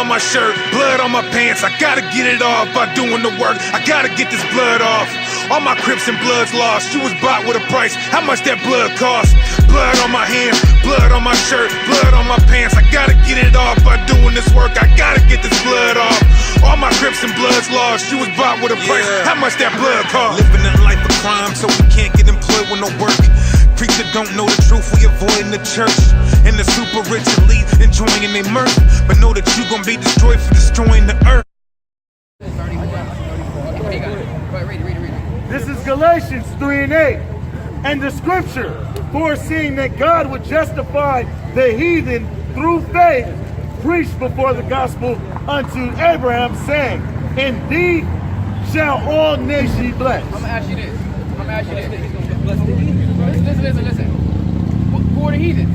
on my shirt, blood on my pants. I gotta get it off by doing the work. I gotta get this blood off. All my Crips and Bloods lost. You was bought with a price. How much that blood cost? Blood on my hands, blood on my shirt, blood on my pants. I gotta get it off by doing this work. I gotta get this blood off. All my Crips and Bloods lost. You was bought with a price. How much that blood cost? Living a life of crime, so we can't get employed with no work. Preacher don't know the truth, we avoiding the church. And the super rich elite enjoying their mirth. But know that you gon' be destroyed for destroying the earth. This is Galatians 3:8. And the scripture, foreseeing that God would justify the heathen through faith, preached before the gospel unto Abraham, saying, in thee shall all nations be blessed. I'm gonna ask you this. Listen. Who are the heathen?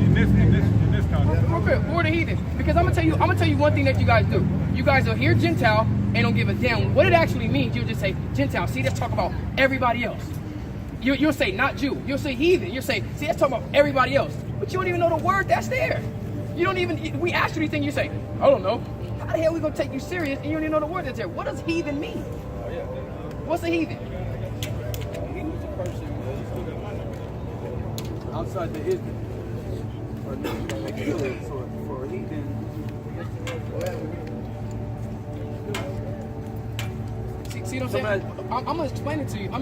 In this context. Who are the heathen? Because I'm gonna tell you one thing that you guys do. You guys will hear Gentile and don't give a damn what it actually means. You'll just say Gentile. See, let's talk about everybody else. You'll say not Jew. You'll say heathen. You'll say, see, let's talk about everybody else. But you don't even know the word that's there. You don't even. We ask you these things. You say, I don't know. How the hell are we gonna take you serious and you don't even know the word that's there? What does heathen mean? What's a heathen? Heathen's a person outside the Israel. So for a heathen, see what I'm saying? I'm gonna explain it to you. But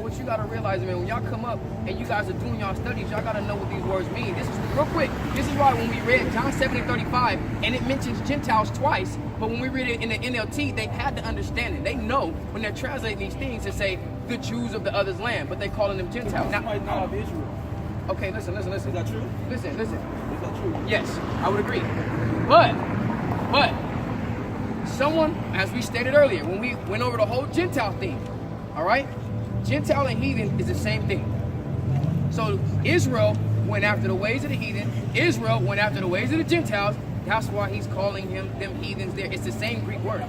what you gotta realize, man, when y'all come up and you guys are doing y'all studies, y'all gotta know what these words mean. This is real quick. This is why when we read John 7:35, and it mentions Gentiles twice, but when we read it in the NLT, they had to understand it. They know when they're translating these things to say the Jews of the other's land, but they're calling them Gentiles. Now, not of Israel. Okay, listen. Is that true? Listen. Is that true? Yes, I would agree. But someone, as we stated earlier, when we went over the whole Gentile thing, all right? Gentile and heathen is the same thing. So Israel went after the ways of the heathen. Israel went after the ways of the Gentiles. That's why he's calling them heathens there. It's the same Greek word.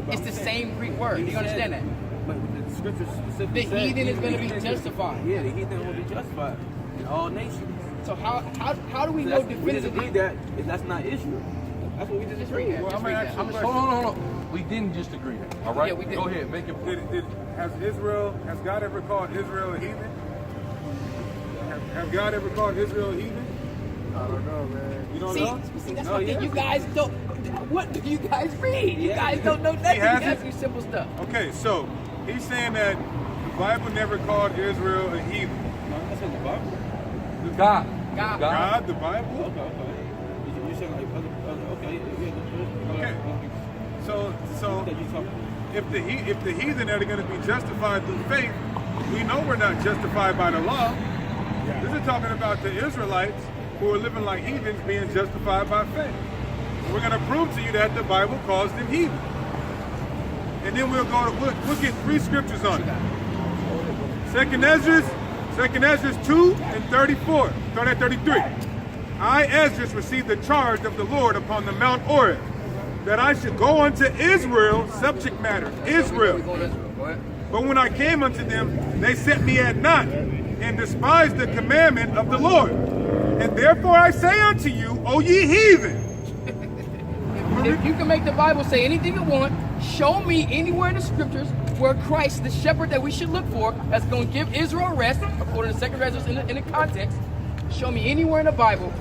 It's the same Greek word. Do you understand that? But the scripture specifically The heathen is going to be justified. Yeah, the heathen will be justified in all nations. So how do we know We just definitively? agree that that's not Israel. That's what we just agreed. Well, I'm gonna ask you a question. Hold on. We didn't just agree that, all right? Yeah, we did. Go ahead, make your point. Has God ever called Israel a heathen? Have God ever called Israel a heathen? I don't know, man. You don't See, know? that's No, what yeah. you guys don't. What do you guys read? You guys don't know nothing. You hasn't? ask you simple stuff. Okay, so he's saying that the Bible never called Israel a heathen. That's in the Bible. God. God, the Bible? Okay. You said like okay. Okay. So if the heathen are going to be justified through faith, we know we're not justified by the law. This is talking about the Israelites who are living like heathens being justified by faith. So we're going to prove to you that the Bible calls them heathen. And then we'll get 3 scriptures on it. Second Ezra 2 and 34. Start at 33. I, Ezra, received the charge of the Lord upon the Mount Oreb, that I should go unto Israel, subject matter, Israel. But when I came unto them, they set me at naught, and despised the commandment of the Lord. And therefore I say unto you, O ye heathen. If you can make the Bible say anything you want, show me anywhere in the scriptures where Christ, the shepherd that we should look for, that's going to give Israel rest, according to 2nd Ezra in the context, show me anywhere in the Bible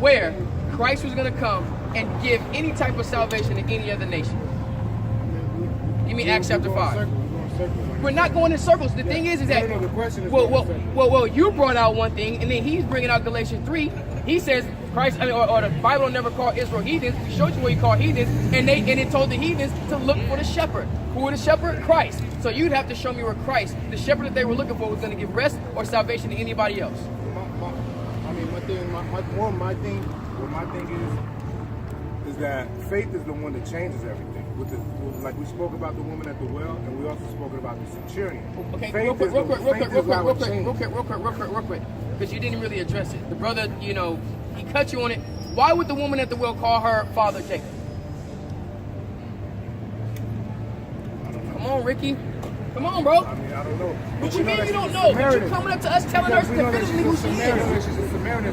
where Christ was going to come and give any type of salvation to any other nation. Give me Acts chapter 5. We're not going in circles. The thing is that, well, you brought out one thing, and then he's bringing out Galatians 3. He says Christ, or the Bible never called Israel heathens. We showed you what he called heathens, and it told the heathens to look for the shepherd. Who was the shepherd? Christ. So you'd have to show me where Christ, the shepherd that they were looking for, was going to give rest or salvation to anybody else. My thing is that faith is the one that changes everything. Like we spoke about the woman at the well, and we also spoke about the centurion. Okay, real quick, because you didn't really address it. The brother, he cut you on it. Why would the woman at the well call her father Jacob? Come on, Ricky. Come on, bro. I mean, I don't know. What We you know mean that you she's don't a know? But you Samaritan. coming up to us telling us We know that definitively who she's a she Samaritan. is. She's a Samaritan.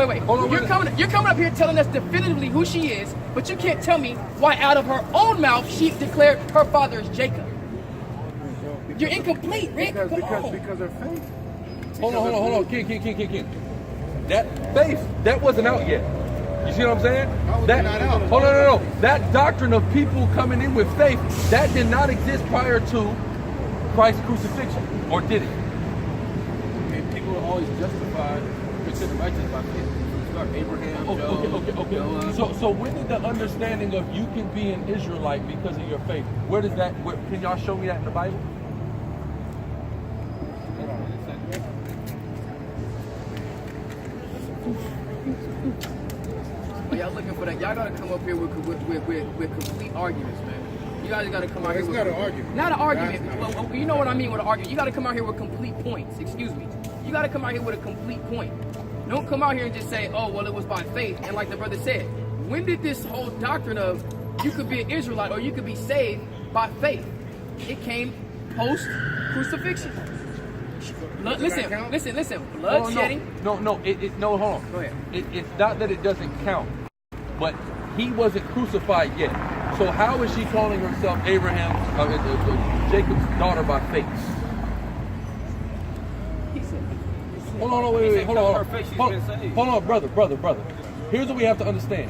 Wait. Hold on, You're coming up here telling us definitively who she is, but you can't tell me why out of her own mouth she declared her father is Jacob. You're incomplete, Rick. Come on. Because her faith. Hold on. Ken. That faith, that wasn't out yet. You see what I'm saying? How was That, it not out? hold on, no. That doctrine of people coming in with faith, that did not exist prior to Christ's crucifixion, or did it? And people are always justified, considered righteous by faith. Start Abraham, Okay. Noah. So when did the understanding of you can be an Israelite because of your faith? Where does that? Can y'all show me that in the Bible? Well, y'all looking for that? Y'all gotta come up here with complete arguments, man. You guys gotta come out here. It's with, not an argument. Not an argument. That's not Well, you know what I mean with an argument. You gotta come out here with complete points. Excuse me. You gotta come out here with a complete point. Don't come out here and just say, "Oh, well, it was by faith." And like the brother said, when did this whole doctrine of you could be an Israelite or you could be saved by faith? It came post crucifixion. Listen. Blood shedding. No. Hold on. Go ahead. It's not that it doesn't count, but he wasn't crucified yet. So how is she calling herself Jacob's daughter by faith? He said. Hold on, wait. Hold on. Her faith, she's been saved. Hold on, brother. Here's what we have to understand.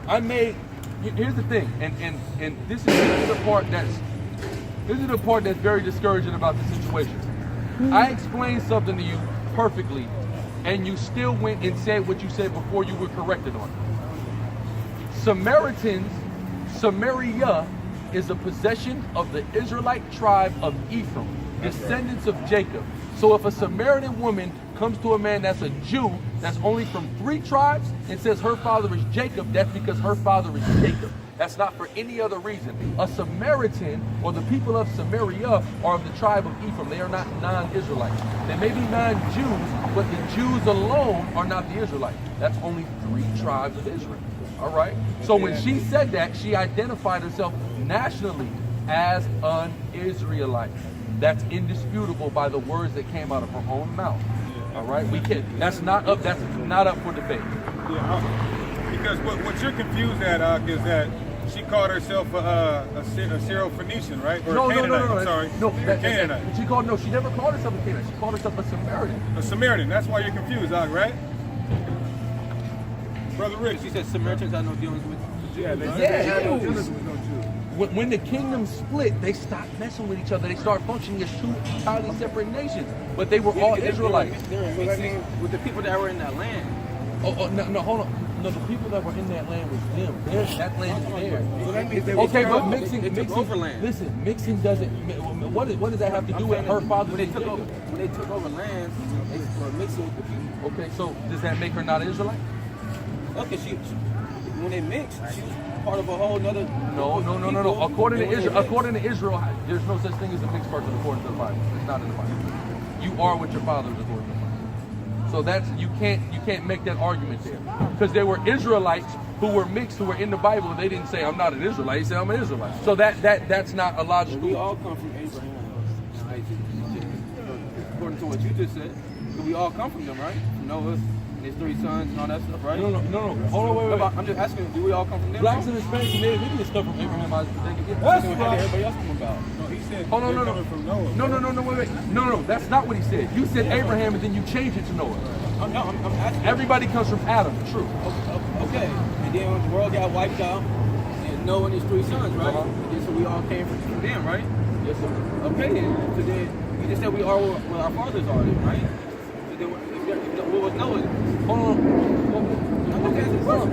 Here's the thing, and this is the part that's very discouraging about the situation. I explained something to you perfectly, and you still went and said what you said before you were corrected on it. Samaria is a possession of the Israelite tribe of Ephraim, descendants of Jacob. So if a Samaritan woman comes to a man that's a Jew, that's only from 3 tribes, and says her father is Jacob, that's because her father is Jacob. That's not for any other reason. A Samaritan, or the people of Samaria, are of the tribe of Ephraim. They are not non-Israelites. They may be non-Jews, but the Jews alone are not the Israelites. That's only 3 tribes of Israel. All right? So when she said that, she identified herself nationally as an Israelite. That's indisputable by the words that came out of her own mouth. All right? That's not up for debate. Yeah, because what you're confused at, is that she called herself a Syro-Phoenician, right? Or No, a Canaanite, no. I'm sorry. No, Canaanite. she never called herself a Canaanite. She called herself a Samaritan. A Samaritan. That's why you're confused, right? Brother Rick. She said Samaritans had no dealings with Jews. Yeah, they right? said they had no dealings with no Jews. When the kingdom split, they stopped messing with each other. They started functioning as 2 entirely separate nations. But they were all Israelites. They were mixing with the people that were in that land. No, hold on. No, the people that were in that land was them. That land is theirs. So that means they were Okay, but scattered. mixing took over land. Listen, mixing doesn't. What does that have to do with her father? When they took over land, they were mixing with the people. Okay, so does that make her not an Israelite? Okay, when they mixed, she was part of a whole nother. No. According to Israel, there's no such thing as a mixed person according to the Bible. It's not in the Bible. You are what your father is according to the Bible. So you can't make that argument there, because there were Israelites who were mixed, who were in the Bible, and they didn't say I'm not an Israelite. They said I'm an Israelite. So that's not a logical. We all come from Abraham and Isaac. According to what you just said, we all come from them, right? From Noah and his 3 sons and all that stuff, right? No. Hold on, wait. I'm just asking, do we all come from them? Blacks and Hispanics and Native Indians come from Abraham, Isaac, and Jacob. That's what everybody else come about. No, he said Oh, no. they're coming from Noah. Wait. No, that's not what he said. You said Abraham, and then you changed it to Noah. I'm asking. Everybody comes from Adam, true. Okay. And then when the world got wiped out, and Noah and his 3 sons, right? And then so we all came from them, right? Yes, sir. Okay, then. So then you just said we are where our fathers are, then, right? So then what was Noah? Hold on. I'm just asking a question.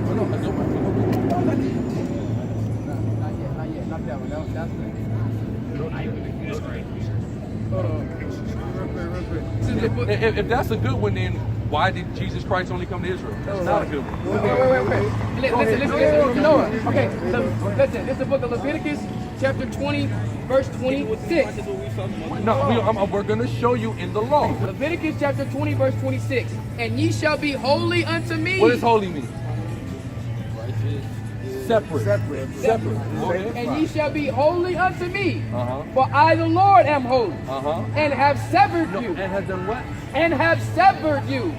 Not yet. Not that one. That's good. Hold on. Real quick. If that's a good one, then why did Jesus Christ only come to Israel? That's not a good one. Wait. Listen. Noah. Okay, so listen. This is the book of Leviticus, chapter 20, verse 26. No, we're going to show you in the law. Leviticus chapter 20, verse 26. And ye shall be holy unto me. What does holy mean? Separate. Go ahead. And ye shall be holy unto me, Uh-huh. for I the Lord am holy, and have severed No, you, and has done what? and have severed you.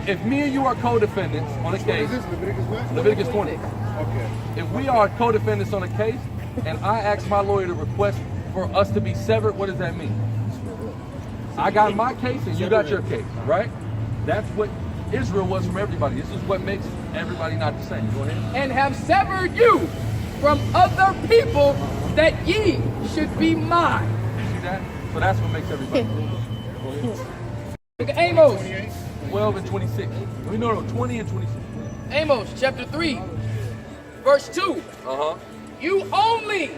If me and you are co-defendants on a case, Leviticus 20. Okay. If we are co-defendants on a case, and I ask my lawyer to request for us to be severed, what does that mean? I got my case and you got your case, right? That's what Israel was from everybody. This is what makes everybody not the same. Go ahead. And have severed you from other people, that ye should be mine. You see that? So that's what makes everybody. Go ahead. Look at Amos. 12 and 26. No, 20 and 26. Amos chapter 3, verse 2. You only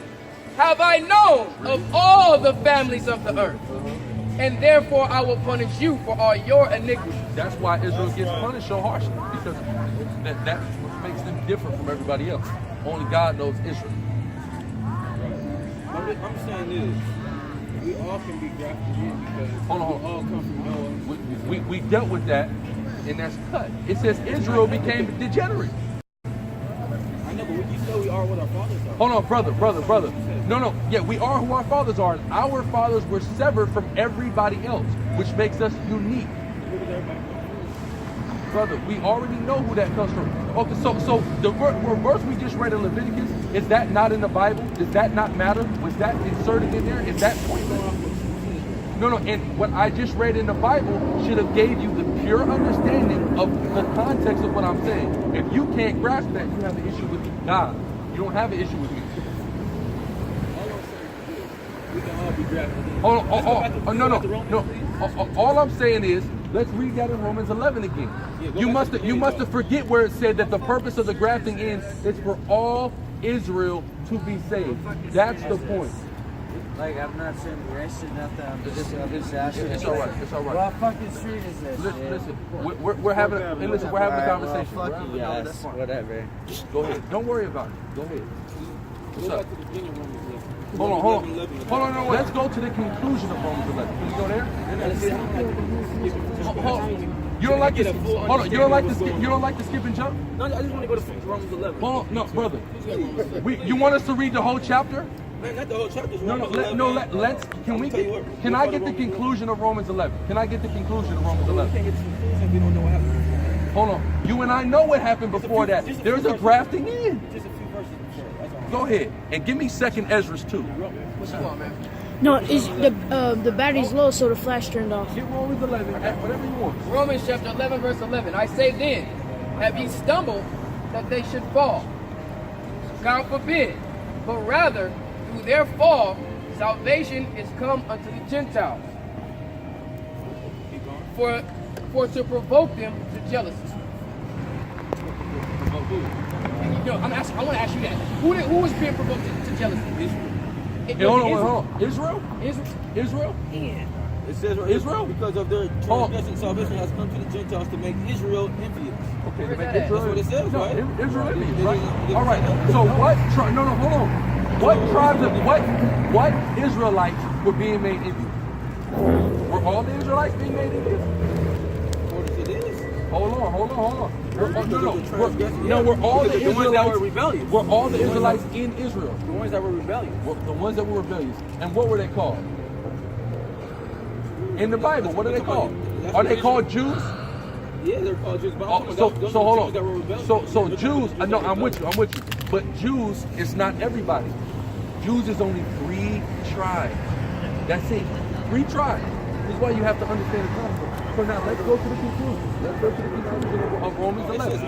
have I known of all the families of the earth, and therefore I will punish you for all your iniquities. That's why Israel gets punished so harshly, because that's what makes them different from everybody else. Only God knows Israel. I'm saying this. We all can be grafted in because Hold on. we all come from Noah. We dealt with that, and that's cut. It says Israel became degenerate. I know, but you said we are what our fathers are. Hold on, brother. No. Yeah, we are who our fathers are. Our fathers were severed from everybody else, which makes us unique. Brother, we already know who that comes from. Okay, so the verse we just read in Leviticus, is that not in the Bible? Does that not matter? Was that inserted in there? Is that pointless? No, and what I just read in the Bible should have gave you the pure understanding of the context of what I'm saying. If you can't grasp that, you have an issue with God. You don't have an issue with me. We can all be grafted in. No. All I'm saying is, let's read that in Romans 11 again. You must have forget where it said that the purpose of the grafting in is for all Israel to be saved. That's the point. Like, I'm not saying racist, nothing. I'm just asking. It's all right. What fucking street is this? Listen, we're having a conversation. Well, fuck you guys. Whatever. Go ahead. Don't worry about it. Go ahead. What's Go up? back to the beginning of Romans 11. Hold on. No, let's go to the conclusion of Romans 11. Can we go there? You don't like this? Hold on. You don't like the skip and jump? No, I just want to go to Romans 11. Hold on. No, brother. You want us to read the whole chapter? Man, not the whole chapter. Let's. Can I get the conclusion of Romans 11? Can I get the conclusion of Romans 11? We can't get to the conclusion if we don't know what happened. Hold on. You and I know what happened before that. There's a grafting in. Just a few verses before. That's all. Go ahead and give me 2nd Ezra 2. What's going on, man? No, is the battery's low, so the flash turned off. Get Romans 11. Whatever you want. Romans chapter 11, verse 11. I say then, have ye stumbled that they should fall? God forbid, but rather through their fall, salvation is come unto the Gentiles, for to provoke them to jealousy. No, I want to ask you that. Who was being provoked to jealousy? Hold on. Israel? Israel? Yeah. It says Israel? because of their transgression, salvation has come to the Gentiles to make Israel envious. Okay, Where's that at? That's what it says, right? Israel is, right? All right. So what? No, hold on. What tribes of what Israelites were being made envious? Were all the Israelites being made envious? According to this. Hold on. No, we're all the the ones that were Israelites. rebellious. We're all the Israelites in Israel. The ones that were rebellious. The ones that were rebellious. And what were they called? In the Bible, what are they called? Are they called Jews? Yeah, they're called Jews. But So those hold are Jews that were on. rebellious. So Jews. No, I'm with you. But Jews is not everybody. Jews is only 3 tribes. That's it. 3 tribes. This is why you have to understand the concept. So now let's go to the conclusion. Let's go to the conclusion of Romans 11.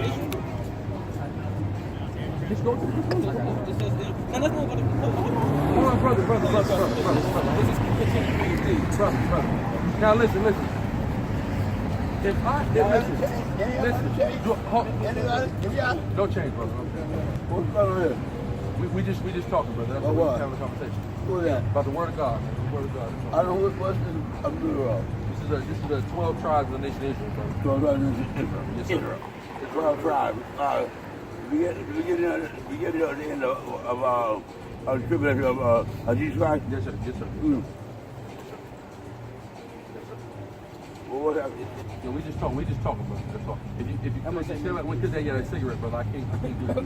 Just go to the conclusion. Now let's move on to Hold on, brother. This is continuing. Brother. Now listen. Listen. No change, brother. What's going on here? We just talking, brother. That's what we're having a conversation. What's that? About the word of God. The word of God. I don't know what's this. I'm doing wrong. This is the 12 tribes of the nation of Israel, brother. Yes, sir. 12 tribes. We get it at the end of the tribulation of Jesus Christ. Yes, sir. Well, whatever. Yo, we just talking, bro. That's all. If you stay like, because they got a cigarette, brother, I can't do that.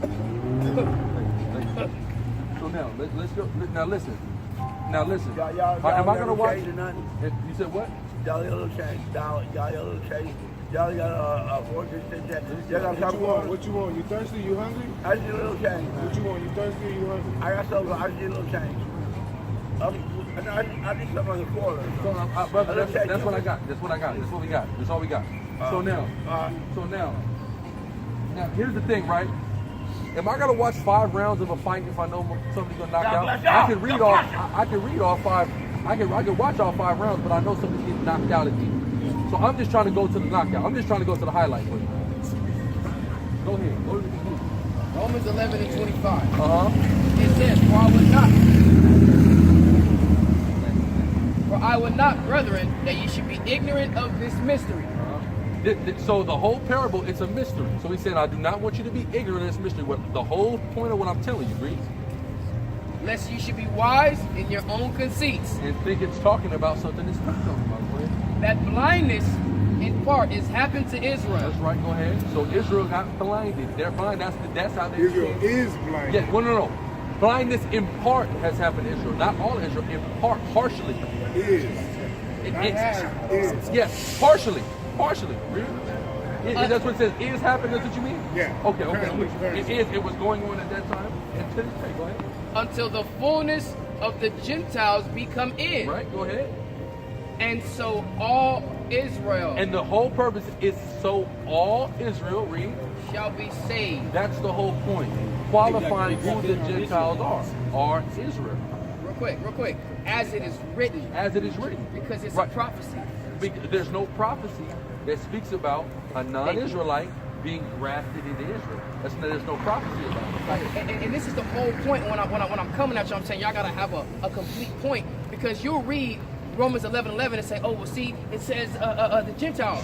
So now, let's go. Now listen. Y'all Am I gonna watch? change or nothing? You said what? Y'all got a little change. Y'all got a little change. Y'all got a fortress that. Y'all got something going. What you want? You thirsty? You hungry? I just need a little change. What you want? You thirsty or you hungry? I got something. I just need a little change. I need something on the quarter. Brother, that's what I got. That's what I got. That's what we got. That's all we got. So now, here's the thing, right? Am I gonna watch 5 rounds of a fight if I know somebody's gonna knock out? I can read all 5. I can watch all 5 rounds, but I know somebody's getting knocked out at the end. So I'm just trying to go to the knockout. I'm just trying to go to the highlight for you. Go ahead. Go to the group. Romans 11:25. Uh-huh. It says, For I would not, brethren, that ye should be ignorant of this mystery. So the whole parable, it's a mystery. So he said, I do not want you to be ignorant of this mystery. The whole point of what I'm telling you, reads, Lest ye should be wise in your own conceits. And think it's talking about something it's not talking about. Go ahead. That blindness in part is happened to Israel. That's right, go ahead. So Israel got blinded. They're blind. That's how they Israel is blind. Yeah, no. Blindness in part has happened to Israel. Not all Israel, in part, partially. Yes, partially. Really? That's what it says. Is happened. That's what you mean? Yeah. Okay. It was going on at that time. And to this day, go ahead. Until the fullness of the Gentiles become in. Right. Go ahead. And so all Israel. And the whole purpose is so all Israel, read, shall be saved. That's the whole point. Qualifying who the Gentiles are Israel. Real quick. As it is written. As it is written. Because it's a prophecy. There's no prophecy that speaks about a non-Israelite being grafted into Israel. There's no prophecy about it. And this is the whole point when I'm coming at you. I'm saying y'all gotta have a complete point, because you'll read Romans 11:11 and say, oh, well, see, it says the Gentiles.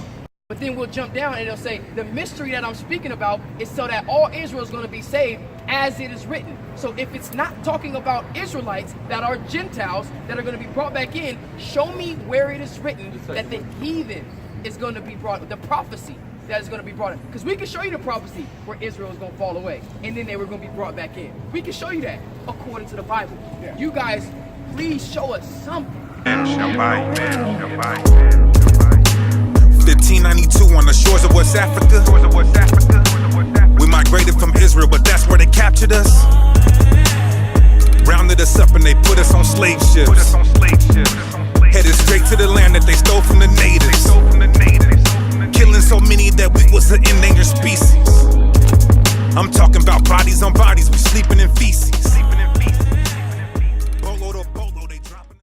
But then we'll jump down and it'll say the mystery that I'm speaking about is so that all Israel is going to be saved, as it is written. So if it's not talking about Israelites that are Gentiles that are going to be brought back in, show me where it is written that the heathen is going to be brought, the prophecy that is going to be brought in. Because we can show you the prophecy where Israel is going to fall away and then they were going to be brought back in. We can show you that according to the Bible. Yeah. You guys, please show us something. 1592 on the shores of West Africa. We migrated from Israel, but that's where they captured us. Rounded us up and they put us on slave ships. Headed straight to the land that they stole from the natives. Killing so many that we was an endangered species. I'm talking about bodies on bodies, we sleeping in feces.